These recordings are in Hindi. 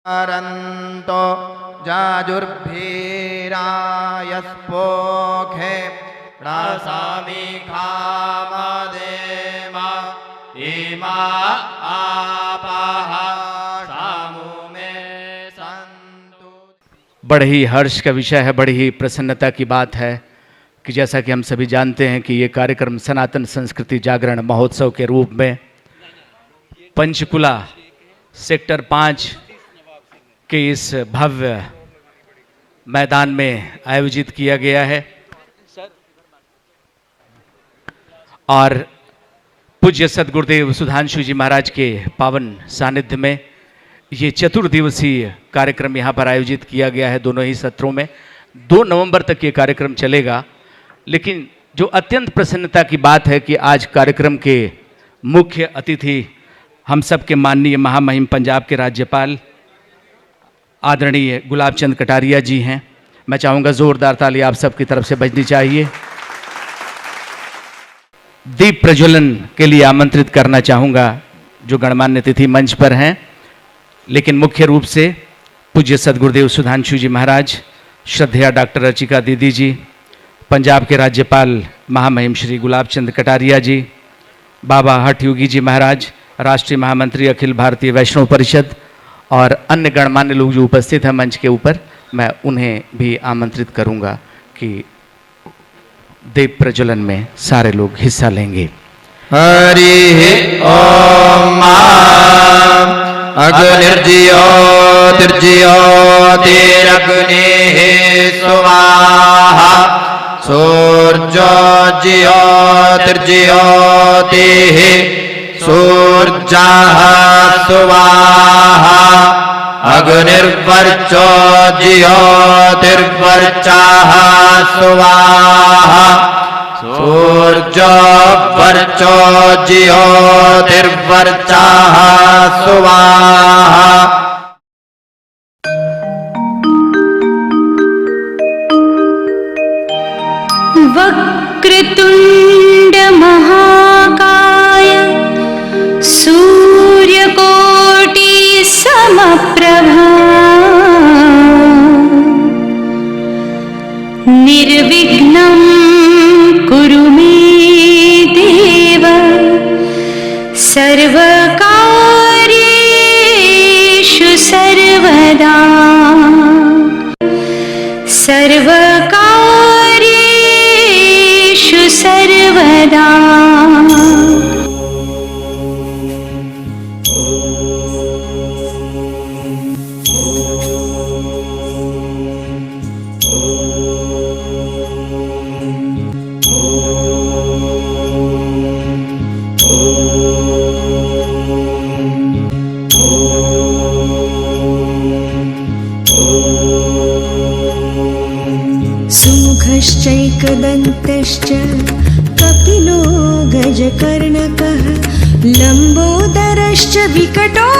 अरन्तो जाजुर्भीरायस्पोखे रासामि खामदेमा इमा आपाः सामुमे सन्तु। बड़े ही हर्ष का विषय है, बड़ी ही प्रसन्नता की बात है कि जैसा कि हम सभी जानते हैं कि ये कार्यक्रम सनातन संस्कृति जागरण महोत्सव के रूप में पंचकुला सेक्टर 5 के इस भव्य मैदान में आयोजित किया गया है और पूज्य सद्गुरुदेव सुधांशु जी महाराज के पावन सानिध्य में ये चतुर्दिवसीय कार्यक्रम यहाँ पर आयोजित किया गया है। दोनों ही सत्रों में 2 नवंबर तक ये कार्यक्रम चलेगा। लेकिन जो अत्यंत प्रसन्नता की बात है कि आज कार्यक्रम के मुख्य अतिथि हम सब के माननीय महामहिम पंजाब के राज्यपाल आदरणीय गुलाब चंद कटारिया जी हैं। मैं चाहूँगा ज़ोरदार ताली आप सबकी तरफ से बजनी चाहिए। दीप प्रज्वलन के लिए आमंत्रित करना चाहूँगा जो गणमान्य अतिथि मंच पर हैं, लेकिन मुख्य रूप से पूज्य सद्गुरुदेव सुधांशु जी महाराज, श्रद्धेय डॉक्टर रचिका दीदी जी, पंजाब के राज्यपाल महामहिम श्री गुलाब चंद कटारिया जी, बाबा हठ योगी जी महाराज, राष्ट्रीय महामंत्री अखिल भारतीय वैष्णव परिषद और अन्य गणमान्य लोग जो उपस्थित हैं मंच के ऊपर, मैं उन्हें भी आमंत्रित करूंगा कि दीप प्रज्वलन में सारे लोग हिस्सा लेंगे। हरि ओम अग्निर्ज्योतिर्ज्योतिरग्निः स्वाहा सूर्यो ज्योतिर्ज्योतिः सूर्यः स्वाहा अग्निर्वर्चो ज्योतिर्वर्चः स्वाहा सूर्यो वर्चो ज्योतिर्वर्चः स्वाहा। वक्रतुंड महाकाय सूर्यकोटि समप्रभा निर्विघ्नं कुरु मे देव सर्वकार्येषु सर्वदा सर्वकार्येषु सर्वदा। सुमुखश्चैकदन्तश्च कपिलो गजकर्णकः लम्बोदरश्च विकटो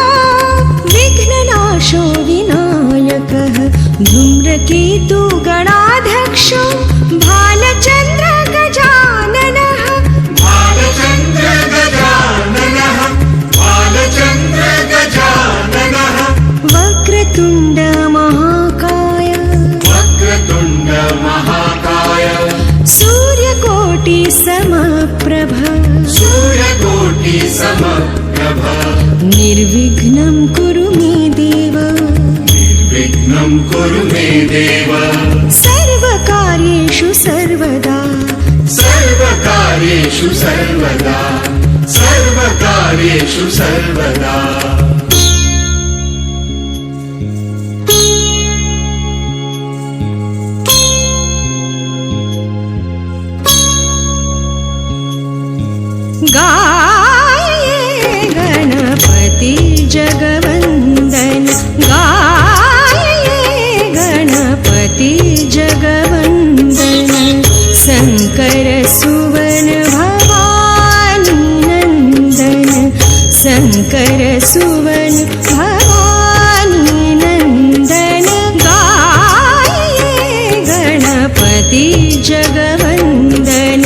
विघ्ननाशो विनायकः धूम्रकेतु गणाध्यक्षो भालचन्द्र गजाननः वक्रतुण्ड महाकाय सूर्यकोटि समप्रभा निर्विघ्नं कुरु मे देव सर्वकार्येषु सर्वदा गाये गणपति जगवंदन गाये गणपति जगवंदन शंकर सुवन भवानी नंदन शंकर सुवन भवानी नंदन गाये गणपति जगवंदन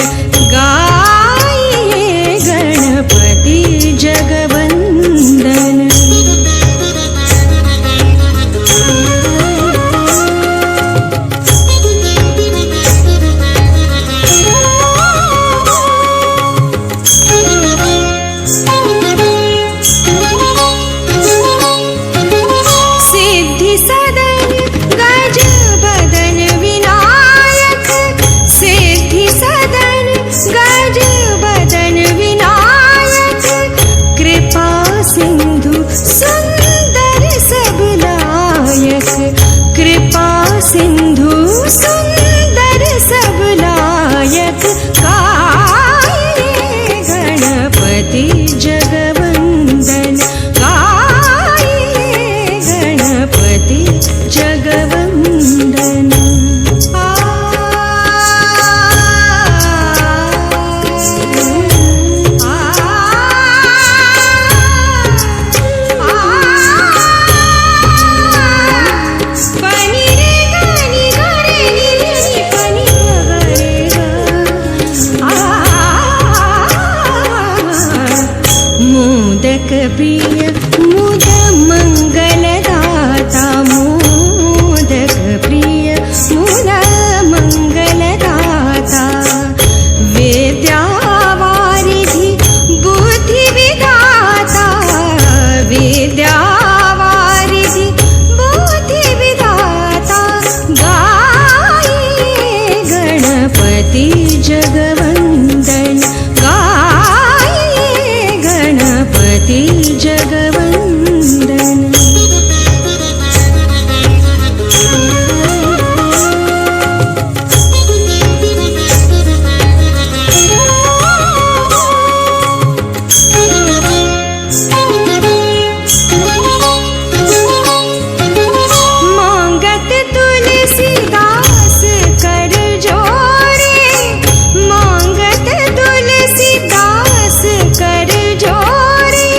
गाये गण प्रिय मुद मंगलदाता मोदक प्रिय मुद मंगलदाता विद्यावारिधि बुद्धि विधाता विद्यावारिधि बुद्धि विधाता गाये गणपति जगवंदन गाये गणपति जगवंदन मांगत तुलसीदास कर जोड़े मांगत तुलसीदास कर जोड़े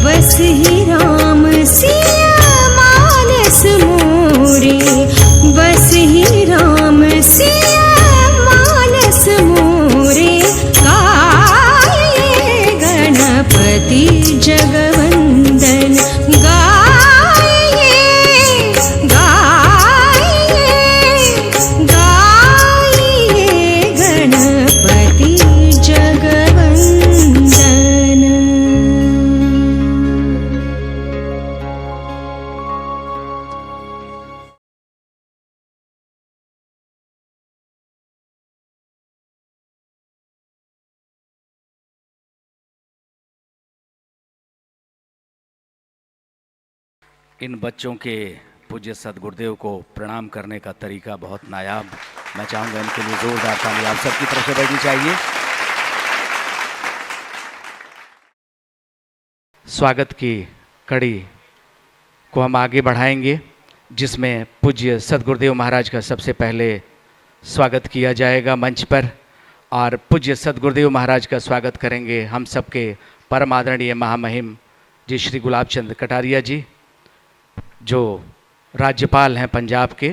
बस ही राम सिया मानस मोरे बस ही राम सिया मानस मोरे गाये गणपति जगवंदन गाये गाये गाये गणपति जगवंदन इन बच्चों के पूज्य सदगुरुदेव को प्रणाम करने का तरीका बहुत नायाब। मैं चाहूँगा इनके लिए जोरदार ताली आप सबकी तरफ से बजनी चाहिए। स्वागत की कड़ी को हम आगे बढ़ाएंगे, जिसमें पूज्य सदगुरुदेव महाराज का सबसे पहले स्वागत किया जाएगा मंच पर, और पूज्य सदगुरुदेव महाराज का स्वागत करेंगे हम सबके परम आदरणीय महामहिम जी श्री गुलाब चंद कटारिया जी, जो राज्यपाल हैं पंजाब के।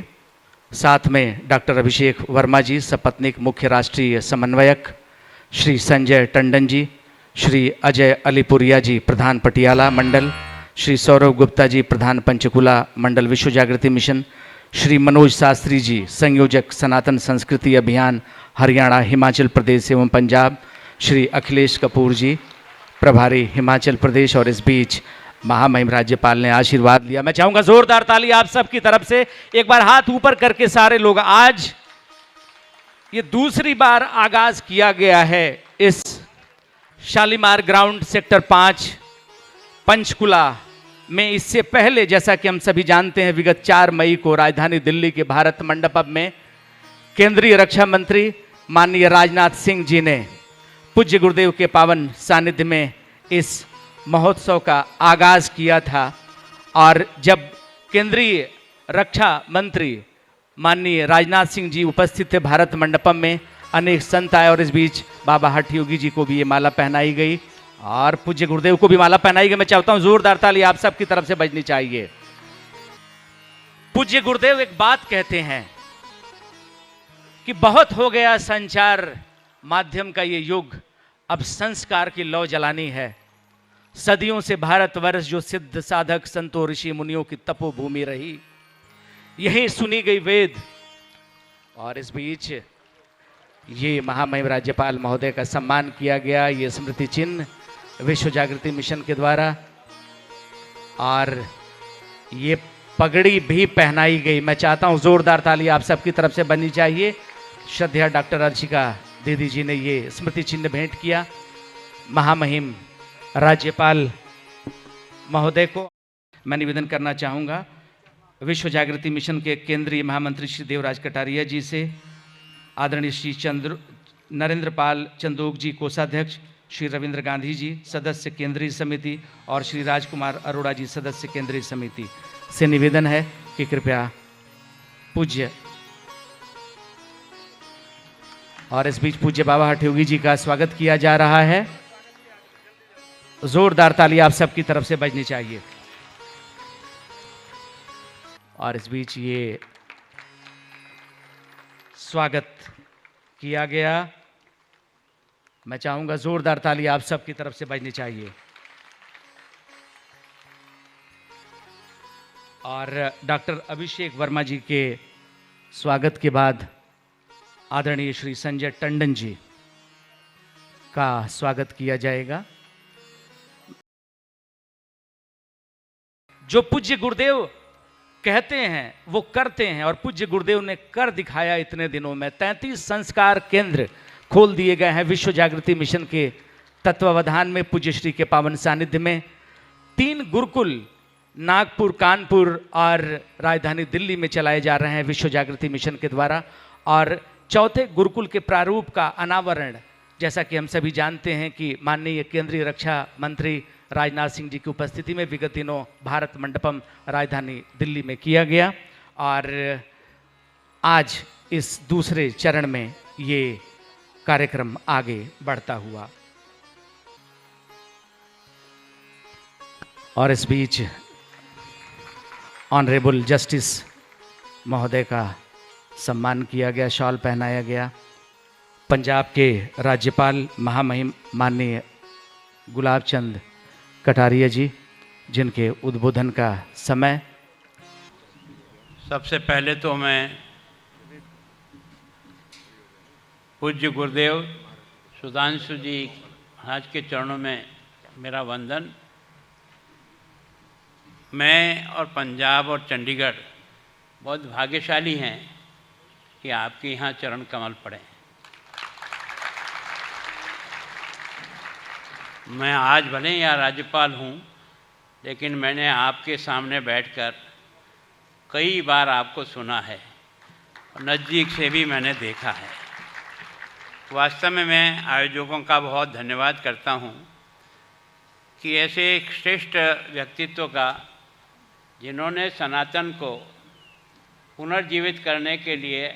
साथ में डॉक्टर अभिषेक वर्मा जी सपत्नीक मुख्य राष्ट्रीय समन्वयक, श्री संजय टंडन जी, श्री अजय अलीपुरिया जी प्रधान पटियाला मंडल, श्री सौरभ गुप्ता जी प्रधान पंचकुला मंडल विश्व जागृति मिशन, श्री मनोज शास्त्री जी संयोजक सनातन संस्कृति अभियान हरियाणा हिमाचल प्रदेश एवं पंजाब, श्री अखिलेश कपूर जी प्रभारी हिमाचल प्रदेश, और इस बीच महामहिम राज्यपाल ने आशीर्वाद लिया। मैं चाहूंगा जोरदार ताली आप सबकी तरफ से। एक बार हाथ ऊपर करके सारे लोग, आज ये दूसरी बार आगाज किया गया है इस शालीमार ग्राउंड सेक्टर 5 पंचकुला में। इससे पहले जैसा कि हम सभी जानते हैं, विगत 4 मई को राजधानी दिल्ली के भारत मंडपम में केंद्रीय रक्षा मंत्री माननीय राजनाथ सिंह जी ने पूज्य गुरुदेव के पावन सानिध्य में इस महोत्सव का आगाज किया था। और जब केंद्रीय रक्षा मंत्री माननीय राजनाथ सिंह जी उपस्थित थे भारत मंडपम में, अनेक संत आए और इस बीच बाबा हठ योगी जी को भी ये माला पहनाई गई और पूज्य गुरुदेव को भी माला पहनाई गई। मैं चाहता हूं जोरदार ताली आप सबकी तरफ से बजनी चाहिए। पूज्य गुरुदेव एक बात कहते हैं कि बहुत हो गया संचार माध्यम का ये युग, अब संस्कार की लौ जलानी है। सदियों से भारतवर्ष जो सिद्ध साधक संतों ऋषि मुनियों की तपोभूमि रही, यही सुनी गई वेद, और इस बीच ये महामहिम राज्यपाल महोदय का सम्मान किया गया, ये स्मृति चिन्ह विश्व जागृति मिशन के द्वारा, और ये पगड़ी भी पहनाई गई। मैं चाहता हूं जोरदार ताली आप सबकी तरफ से बननी चाहिए। श्रद्धेय डॉक्टर अर्चिका दीदी जी ने ये स्मृति चिन्ह भेंट किया महामहिम राज्यपाल महोदय को। मैं निवेदन करना चाहूँगा विश्व जागृति मिशन के केंद्रीय महामंत्री श्री देवराज कटारिया जी से, आदरणीय श्री नरेंद्र पाल चंदोक जी कोषाध्यक्ष, श्री रविंद्र गांधी जी सदस्य केंद्रीय समिति, और श्री राजकुमार अरोड़ा जी सदस्य केंद्रीय समिति से निवेदन है कि कृपया पूज्य, और इस बीच पूज्य बाबा हठ योगी जी का स्वागत किया जा रहा है। जोरदार ताली आप सबकी तरफ से बजनी चाहिए। और इस बीच ये स्वागत किया गया, मैं चाहूंगा जोरदार ताली आप सबकी तरफ से बजनी चाहिए। और डॉक्टर अभिषेक वर्मा जी के स्वागत के बाद आदरणीय श्री संजय टंडन जी का स्वागत किया जाएगा। जो पूज्य गुरुदेव कहते हैं वो करते हैं, और पूज्य गुरुदेव ने कर दिखाया। इतने दिनों में 33 संस्कार केंद्र खोल दिए गए हैं विश्व जागृति मिशन के तत्वावधान में, पूज्य श्री के पावन सानिध्य में। 3 गुरुकुल नागपुर, कानपुर और राजधानी दिल्ली में चलाए जा रहे हैं विश्व जागृति मिशन के द्वारा। और चौथे गुरुकुल के प्रारूप का अनावरण, जैसा कि हम सभी जानते हैं कि माननीय केंद्रीय रक्षा मंत्री राजनाथ सिंह जी की उपस्थिति में विगत दिनों भारत मंडपम राजधानी दिल्ली में किया गया, और आज इस दूसरे चरण में ये कार्यक्रम आगे बढ़ता हुआ। और इस बीच ऑनरेबल जस्टिस महोदय का सम्मान किया गया, शॉल पहनाया गया। पंजाब के राज्यपाल महामहिम माननीय गुलाब चंद कटारिया जी, जिनके उद्बोधन का समय। सबसे पहले तो मैं पूज्य गुरुदेव सुधांशु जी महाराज के चरणों में मेरा वंदन। मैं और पंजाब और चंडीगढ़ बहुत भाग्यशाली हैं कि आपके यहाँ चरण कमल पड़े। मैं आज भले ही यहाँ राज्यपाल हूँ, लेकिन मैंने आपके सामने बैठकर कई बार आपको सुना है और नज़दीक से भी मैंने देखा है। वास्तव में मैं आयोजकों का बहुत धन्यवाद करता हूँ कि ऐसे एक श्रेष्ठ व्यक्तित्व का, जिन्होंने सनातन को पुनर्जीवित करने के लिए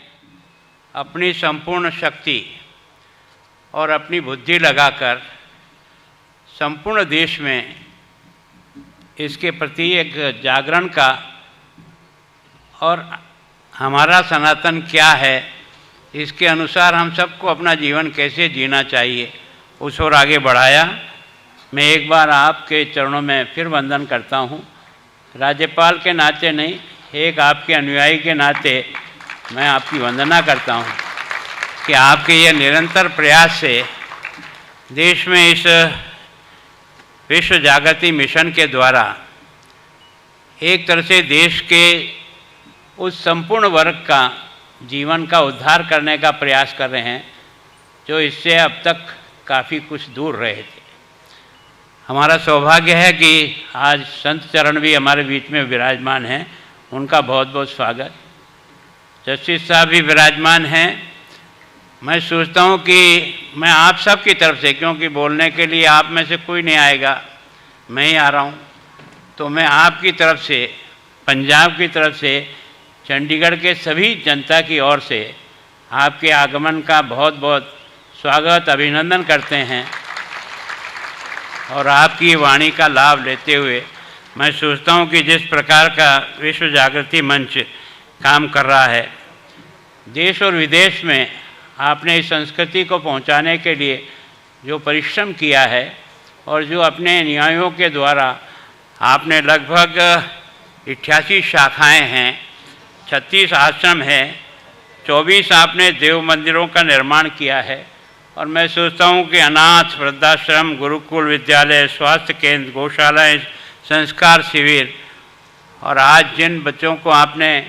अपनी संपूर्ण शक्ति और अपनी बुद्धि लगाकर संपूर्ण देश में इसके प्रति एक जागरण का, और हमारा सनातन क्या है, इसके अनुसार हम सबको अपना जीवन कैसे जीना चाहिए, उस ओर आगे बढ़ाया। मैं एक बार आपके चरणों में फिर वंदन करता हूँ। राज्यपाल के नाते नहीं, एक आपके अनुयायी के नाते मैं आपकी वंदना करता हूँ कि आपके ये निरंतर प्रयास से देश में इस विश्व जागृति मिशन के द्वारा एक तरह से देश के उस संपूर्ण वर्ग का जीवन का उद्धार करने का प्रयास कर रहे हैं, जो इससे अब तक काफ़ी कुछ दूर रहे थे। हमारा सौभाग्य है कि आज संत चरण भी हमारे बीच में विराजमान हैं, उनका बहुत बहुत स्वागत। जस्टिस साहब भी विराजमान हैं। मैं सोचता हूँ कि मैं आप सब की तरफ से, क्योंकि बोलने के लिए आप में से कोई नहीं आएगा, मैं ही आ रहा हूँ, तो मैं आपकी तरफ से, पंजाब की तरफ से, चंडीगढ़ के सभी जनता की ओर से आपके आगमन का बहुत बहुत स्वागत, अभिनंदन करते हैं। और आपकी वाणी का लाभ लेते हुए मैं सोचता हूँ कि जिस प्रकार का विश्व जागृति मंच काम कर रहा है, देश और विदेश में आपने इस संस्कृति को पहुँचाने के लिए जो परिश्रम किया है, और जो अपने न्यायों के द्वारा आपने लगभग 88 शाखाएं हैं, 36 आश्रम हैं, 24 आपने देव मंदिरों का निर्माण किया है, और मैं सोचता हूँ कि अनाथ, वृद्धाश्रम, गुरुकुल विद्यालय, स्वास्थ्य केंद्र, गौशालाएँ, संस्कार शिविर, और आज जिन बच्चों को आपने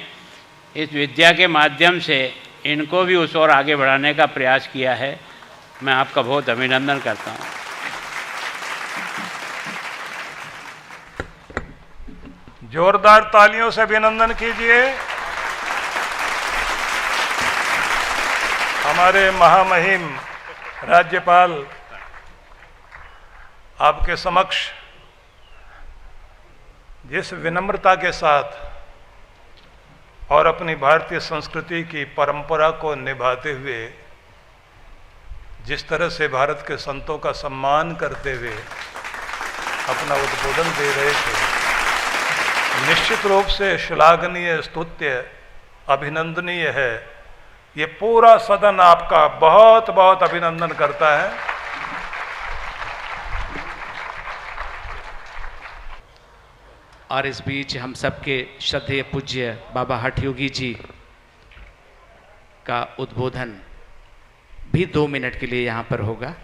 इस विद्या के माध्यम से इनको भी उस ओर आगे बढ़ाने का प्रयास किया है, मैं आपका बहुत अभिनंदन करता हूँ। जोरदार तालियों से अभिनंदन कीजिए हमारे महामहिम राज्यपाल। आपके समक्ष जिस विनम्रता के साथ और अपनी भारतीय संस्कृति की परंपरा को निभाते हुए, जिस तरह से भारत के संतों का सम्मान करते हुए अपना उद्बोधन दे रहे थे, निश्चित रूप से श्लाघनीय, स्तुत्य, अभिनंदनीय है। ये पूरा सदन आपका बहुत बहुत अभिनंदन करता है। और इस बीच हम सबके श्रद्धेय पूज्य बाबा हठ योगी जी का उद्बोधन भी 2 मिनट के लिए यहाँ पर होगा।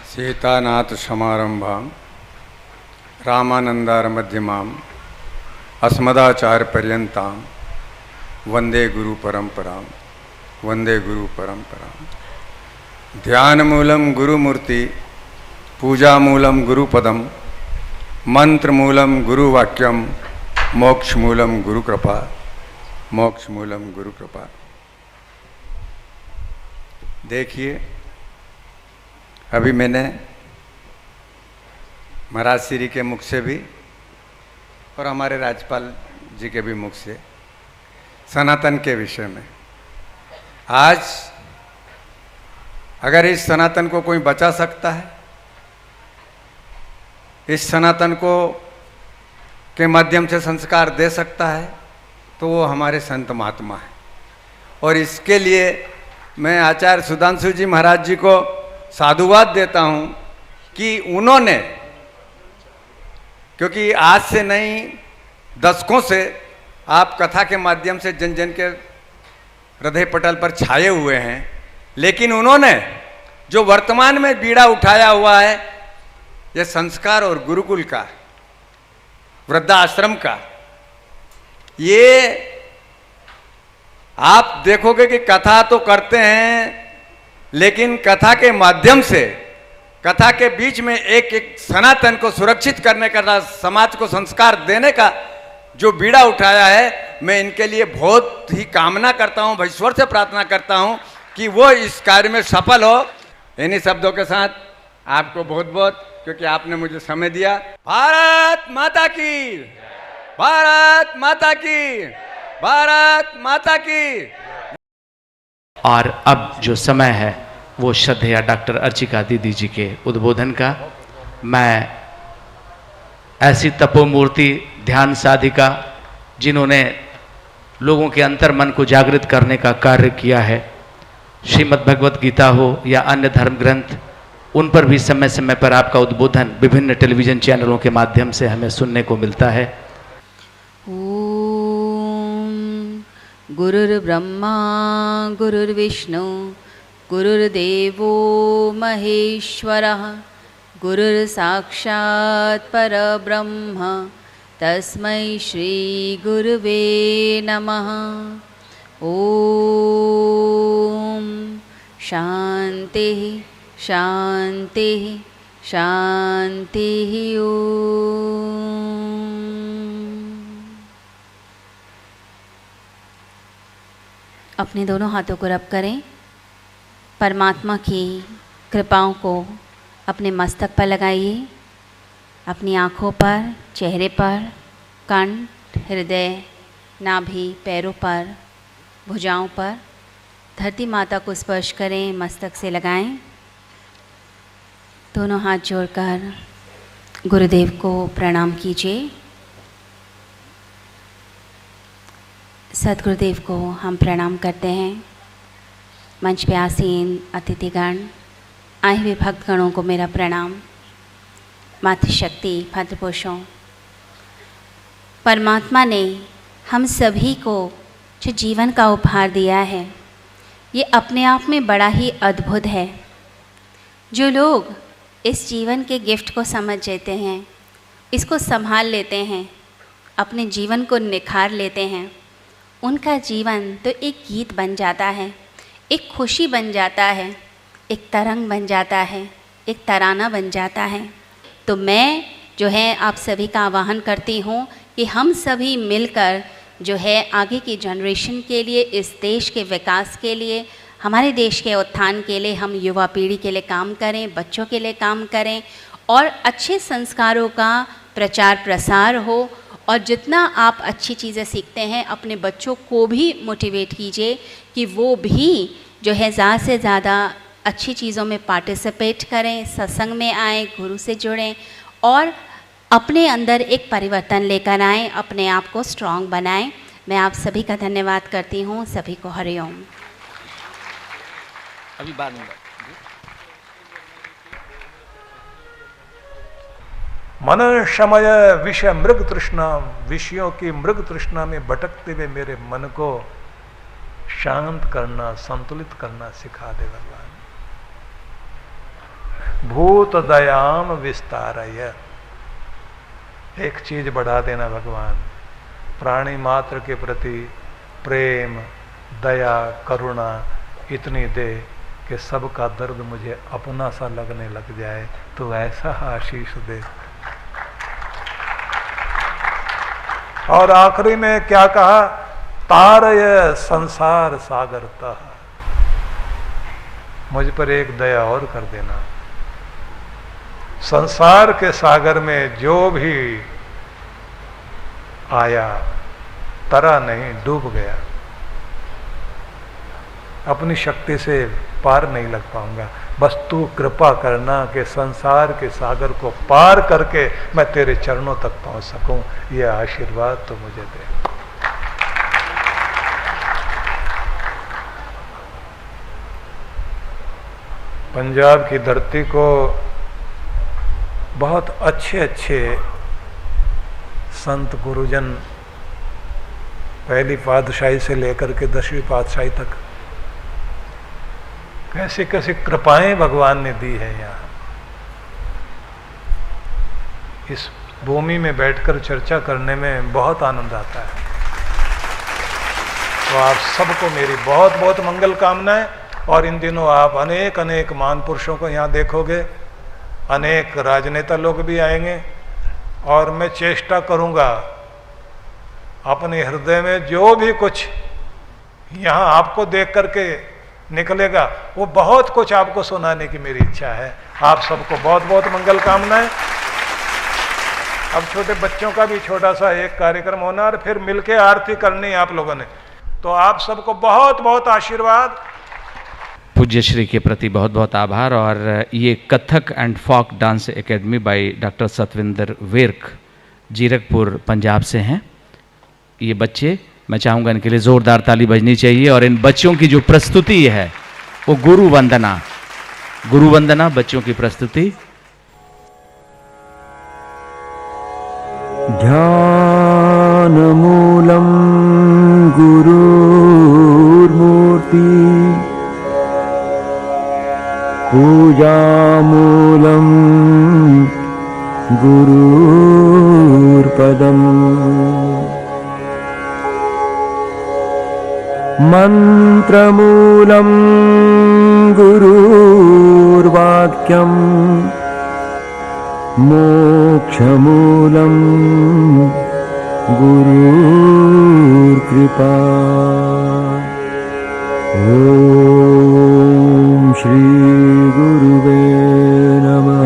सीतानाथ समारंभाम रामानंदार मध्यमाम अस्मदाचार्य पर्यंताम वंदे गुरु परंपराम वंदे गुरु परंपराम। ध्यान मूलम गुरु मूर्ति पूजा मूलम गुरु पदम मंत्र मूलम गुरु वाक्यम मोक्ष मूलम गुरु कृपा मोक्ष मूलम गुरु कृपा। देखिए, अभी मैंने महाराज श्री के मुख से भी और हमारे राज्यपाल जी के भी मुख से सनातन के विषय में, आज अगर इस सनातन को कोई बचा सकता है, इस सनातन को के माध्यम से संस्कार दे सकता है, तो वो हमारे संत महात्मा है। और इसके लिए मैं आचार्य सुधांशु जी महाराज जी को साधुवाद देता हूँ कि उन्होंने, क्योंकि आज से नहीं दशकों से आप कथा के माध्यम से जन जन के हृदय पटल पर छाए हुए हैं, लेकिन उन्होंने जो वर्तमान में बीड़ा उठाया हुआ है, यह संस्कार और गुरुकुल का, वृद्धाश्रम का, ये आप देखोगे कि कथा तो करते हैं, लेकिन कथा के माध्यम से, कथा के बीच में एक एक सनातन को सुरक्षित करने का, समाज को संस्कार देने का जो बीड़ा उठाया है, मैं इनके लिए बहुत ही कामना करता हूं, ईश्वर से प्रार्थना करता हूं कि वो इस कार्य में सफल हो। इन्हीं शब्दों के साथ आपको बहुत बहुत, क्योंकि आपने मुझे समय दिया। भारत माता की, भारत माता की, भारत माता की। और अब जो समय है वो श्रद्धेय डॉक्टर अर्चिका दीदी जी के उद्बोधन का। मैं ऐसी तपोमूर्ति ध्यान साधिका जिन्होंने लोगों के अंतर मन को जागृत करने का कार्य किया है, श्रीमद् भगवत गीता हो या अन्य धर्म ग्रंथ, उन पर भी समय समय पर आपका उद्बोधन विभिन्न टेलीविजन चैनलों के माध्यम से हमें सुनने को मिलता है। ओम गुरुर्ब्रह्मा गुरुर्विष्णु गुरुर्देवो महेश्वरः गुरुर्साक्षात् परब्रह्म तस्मै श्री गुरुवे नमः। ओम शांति शांति शांति ओम। अपने दोनों हाथों को रब करें। परमात्मा की कृपाओं को अपने मस्तक पर लगाइए, अपनी आँखों पर, चेहरे पर, कंठ, हृदय, नाभि, पैरों पर, भुजाओं पर। धरती माता को स्पर्श करें, मस्तक से लगाएं। दोनों हाथ जोड़कर गुरुदेव को प्रणाम कीजिए। सद्गुरुदेव को हम प्रणाम करते हैं। मंच पे आसीन अतिथिगण, आए हुए भक्तगणों को मेरा प्रणाम। मातृशक्ति, भद्रपुरुषों, परमात्मा ने हम सभी को जो जीवन का उपहार दिया है, ये अपने आप में बड़ा ही अद्भुत है। जो लोग इस जीवन के गिफ्ट को समझ लेते हैं, इसको संभाल लेते हैं, अपने जीवन को निखार लेते हैं, उनका जीवन तो एक गीत बन जाता है, एक खुशी बन जाता है, एक तरंग बन जाता है, एक तराना बन जाता है। तो मैं जो है आप सभी का आह्वान करती हूँ कि हम सभी मिलकर जो है आगे की जनरेशन के लिए, इस देश के विकास के लिए, हमारे देश के उत्थान के लिए हम युवा पीढ़ी के लिए काम करें, बच्चों के लिए काम करें और अच्छे संस्कारों का प्रचार प्रसार हो। और जितना आप अच्छी चीज़ें सीखते हैं, अपने बच्चों को भी मोटिवेट कीजिए कि वो भी जो है ज़्यादा से ज़्यादा अच्छी चीज़ों में पार्टिसिपेट करें, सत्संग में आएँ, गुरु से जुड़ें और अपने अंदर एक परिवर्तन लेकर आएँ, अपने आप को स्ट्रॉन्ग बनाएं। मैं आप सभी का धन्यवाद करती हूँ। सभी को हरिओम। अभी बाद में मन शमय विषय मृग तृष्णा, विषयों की मृग तृष्णा में भटकते हुए मेरे मन को शांत करना, संतुलित करना सिखा दे भगवान। भूत दयाम विस्तारय, एक चीज बढ़ा देना भगवान, प्राणी मात्र के प्रति प्रेम, दया, करुणा इतनी दे कि सबका दर्द मुझे अपना सा लगने लग जाए, तो ऐसा आशीष दे। और आखिरी में क्या कहा, तारय संसार सागरता, मुझ पर एक दया और कर देना, संसार के सागर में जो भी आया तरा नहीं, डूब गया, अपनी शक्ति से पार नहीं लग पाऊंगा, बस तू कृपा करना कि संसार के सागर को पार करके मैं तेरे चरणों तक पहुंच सकूं, यह आशीर्वाद तो मुझे दे। पंजाब की धरती को बहुत अच्छे अच्छे संत गुरुजन, पहली पातशाही से लेकर के 10वीं पातशाही तक कैसी कैसी कृपाएं भगवान ने दी है। यहाँ इस भूमि में बैठकर चर्चा करने में बहुत आनंद आता है। तो आप सबको मेरी बहुत बहुत मंगल कामनाएं। और इन दिनों आप अनेक अनेक महान पुरुषों को यहाँ देखोगे, अनेक राजनेता लोग भी आएंगे, और मैं चेष्टा करूँगा अपने हृदय में जो भी कुछ यहाँ आपको देख करके निकलेगा, वो बहुत कुछ आपको सुनाने की मेरी इच्छा है। आप सबको बहुत बहुत मंगल कामनाएं। अब छोटे बच्चों का भी छोटा सा एक कार्यक्रम होना, और फिर मिलके आरती करनी है आप लोगों ने। तो आप सबको बहुत बहुत आशीर्वाद। पूज्य श्री के प्रति बहुत बहुत आभार। और ये Kathak and folk dance academy by doctor Satvinder Virk, Zirakpur Punjab से हैं ये बच्चे। मैं चाहूँगा इनके लिए ज़ोरदार ताली बजनी चाहिए। और इन बच्चों की जो प्रस्तुति है वो गुरु वंदना बच्चों की प्रस्तुति। ध्यानमूलं गुरुर्मूर्ति, पूजामूलं गुरुर्पदम्, मन्त्रमूलं गुरुर्वाक्यम्, मोक्षमूलं गुरुर्कृपा। ॐ श्री गुरुवे नमः।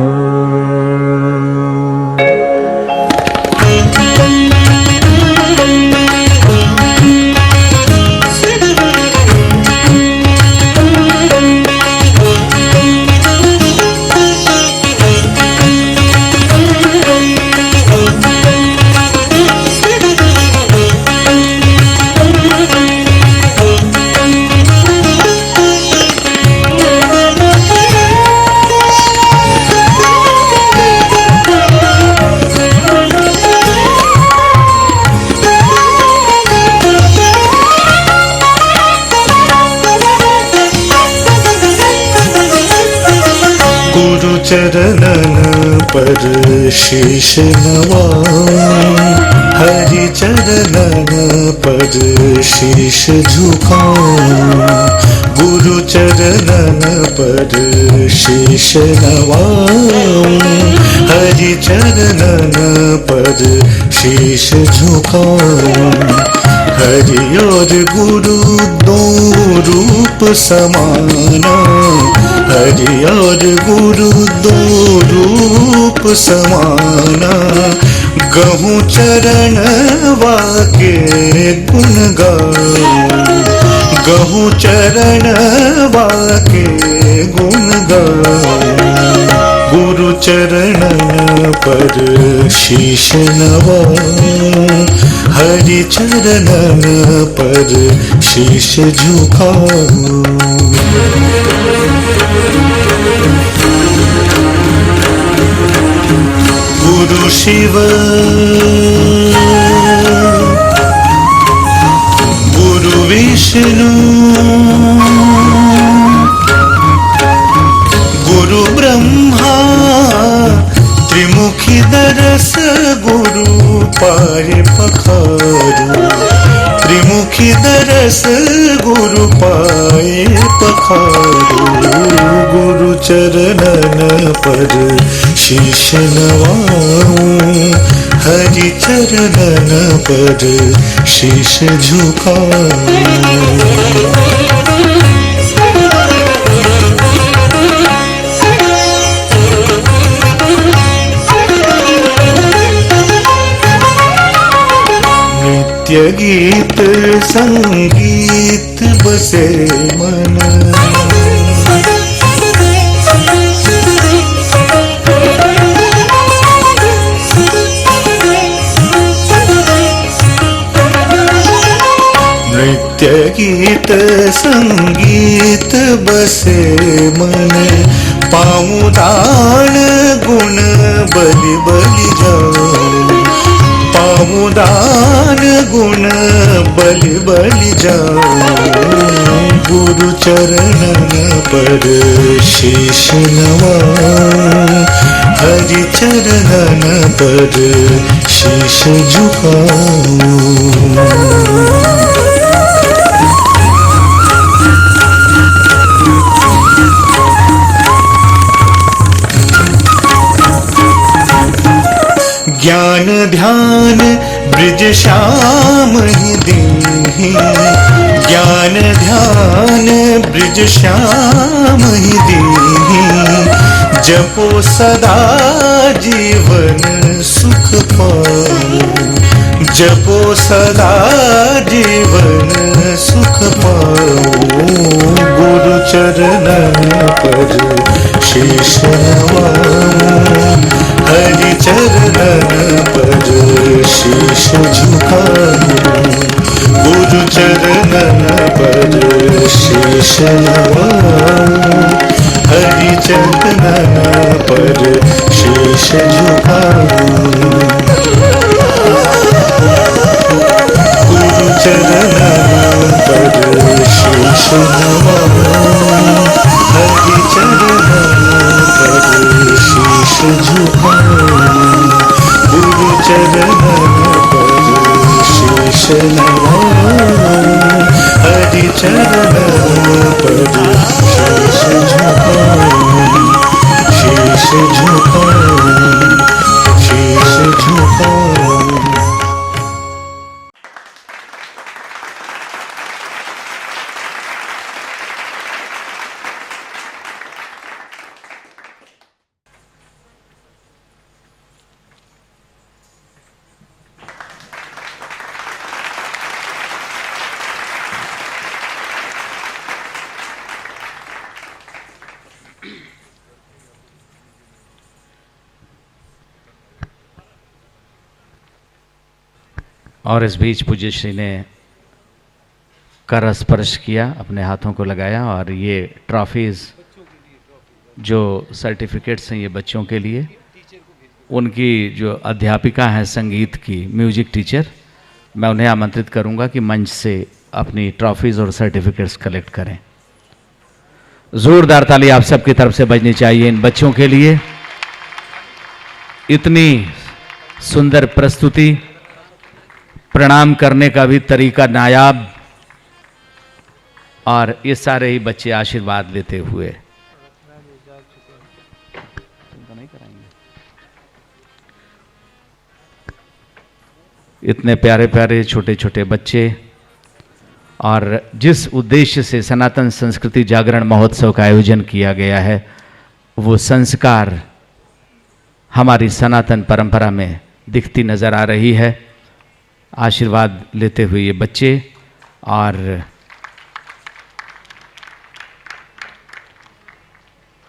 चरणन पर शीश नवाऊं, हरि चरणन पर शीश झुकाऊं, गुरु चरणन पर शीश नवाऊं, हरि चरणन पर शीश झुकाऊं। हरि और गुरु दो रूप समाना, हरि और गुरु दो रूप समाना, गहूँ चरण वाके गुण गाऊं, गहूँ चरण वाके गुण गाऊं। गुरु चरणन पर शीश नवाऊं, हरि चरणन पर शीश झुकाऊं। गुरु शिव गुरु विष्णु गुरु ब्रह्मा त्रिमुखी दरस गुरु पाए पखारू त्रिमुखी दरस गुरु पाए पखारू गुरु चरणन पर शीश नवाऊं हरि चरणन पर शीश झुकाऊं नित्य गीत संगीत बसे मन नित्य गीत संगीत बसे मन पाऊं दान गुण बलि बलि जाऊं पाऊं दान गुण बलि बलि जाऊं गुरु चरणन पर शीश नवाऊं हरि चरणन पर शीश झुकाऊं ज्ञान ध्यान ब्रिज श्याम ही दीहि ज्ञान ध्यान ब्रिज श्याम ही दीहि जपो सदा जीवन सुख पाऊं जपो सदा जीवन सुख पाऊं गुरु चरणन पर शीश नवाऊं हरि चरणन पर शीश झुकाऊं गुरु चरणन पर शीश नवाऊं हरि चरणन पर शीश झुकाऊं गुरु चरणन पर शीश नवाऊं हरि चरणन पर शीश झुकाऊं गुरु चरणन पर शीश नवाऊं हरि चरणन पर शीश झुकाऊं शीश झुकाऊं शीश झुकाऊं और इस बीच पूज्य श्री ने कर स्पर्श किया, अपने हाथों को लगाया और ये ट्रॉफीज़ जो सर्टिफिकेट्स हैं ये बच्चों के लिए, उनकी जो अध्यापिका हैं संगीत की, म्यूजिक टीचर, मैं उन्हें आमंत्रित करूंगा कि मंच से अपनी ट्रॉफीज़ और सर्टिफिकेट्स कलेक्ट करें। ज़ोरदार ताली आप सबकी तरफ से बजनी चाहिए इन बच्चों के लिए। इतनी सुंदर प्रस्तुति, प्रणाम करने का भी तरीका नायाब, और ये सारे ही बच्चे आशीर्वाद लेते हुए इतने प्यारे प्यारे छोटे छोटे बच्चे, और जिस उद्देश्य से सनातन संस्कृति जागरण महोत्सव का आयोजन किया गया है वो संस्कार हमारी सनातन परंपरा में दिखती नजर आ रही है। आशीर्वाद लेते हुए ये बच्चे, और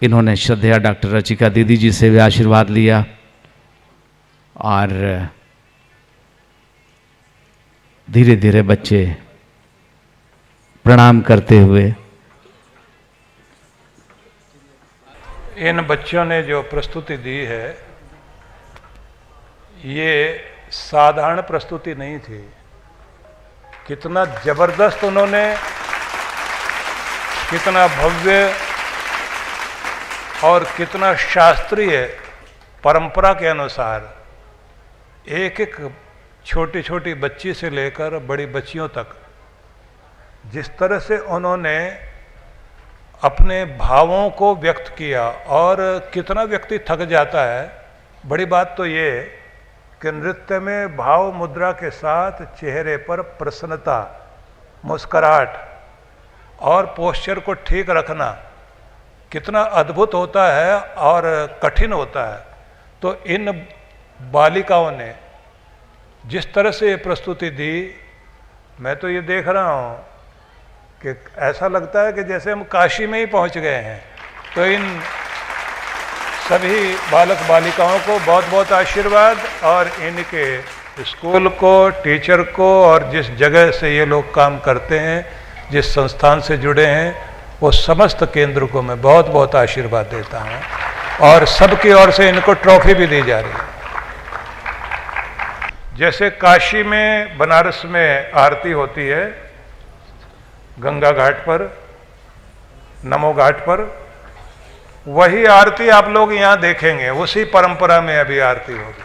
इन्होंने श्रद्धेय डॉक्टर रचिका दीदी जी से भी आशीर्वाद लिया, और धीरे धीरे बच्चे प्रणाम करते हुए इन बच्चों ने जो प्रस्तुति दी है ये साधारण प्रस्तुति नहीं थी। कितना जबरदस्त उन्होंने, कितना भव्य और कितना शास्त्रीय परंपरा के अनुसार एक एक छोटी छोटी बच्ची से लेकर बड़ी बच्चियों तक जिस तरह से उन्होंने अपने भावों को व्यक्त किया, और कितना व्यक्ति थक जाता है। बड़ी बात तो ये कि नृत्य में भाव मुद्रा के साथ चेहरे पर प्रसन्नता, मुस्कुराहट और पोस्चर को ठीक रखना कितना अद्भुत होता है और कठिन होता है। तो इन बालिकाओं ने जिस तरह से प्रस्तुति दी, मैं तो ये देख रहा हूँ कि ऐसा लगता है कि जैसे हम काशी में ही पहुँच गए हैं। तो इन सभी बालक बालिकाओं को बहुत बहुत आशीर्वाद, और इनके स्कूल को, टीचर को, और जिस जगह से ये लोग काम करते हैं, जिस संस्थान से जुड़े हैं, वो समस्त केंद्र को मैं बहुत बहुत आशीर्वाद देता हूँ, और सबकी ओर से इनको ट्रॉफी भी दी जा रही है। जैसे काशी में, बनारस में आरती होती है गंगा घाट पर, नमो घाट पर, वही आरती आप लोग यहाँ देखेंगे, उसी परंपरा में अभी आरती होगी।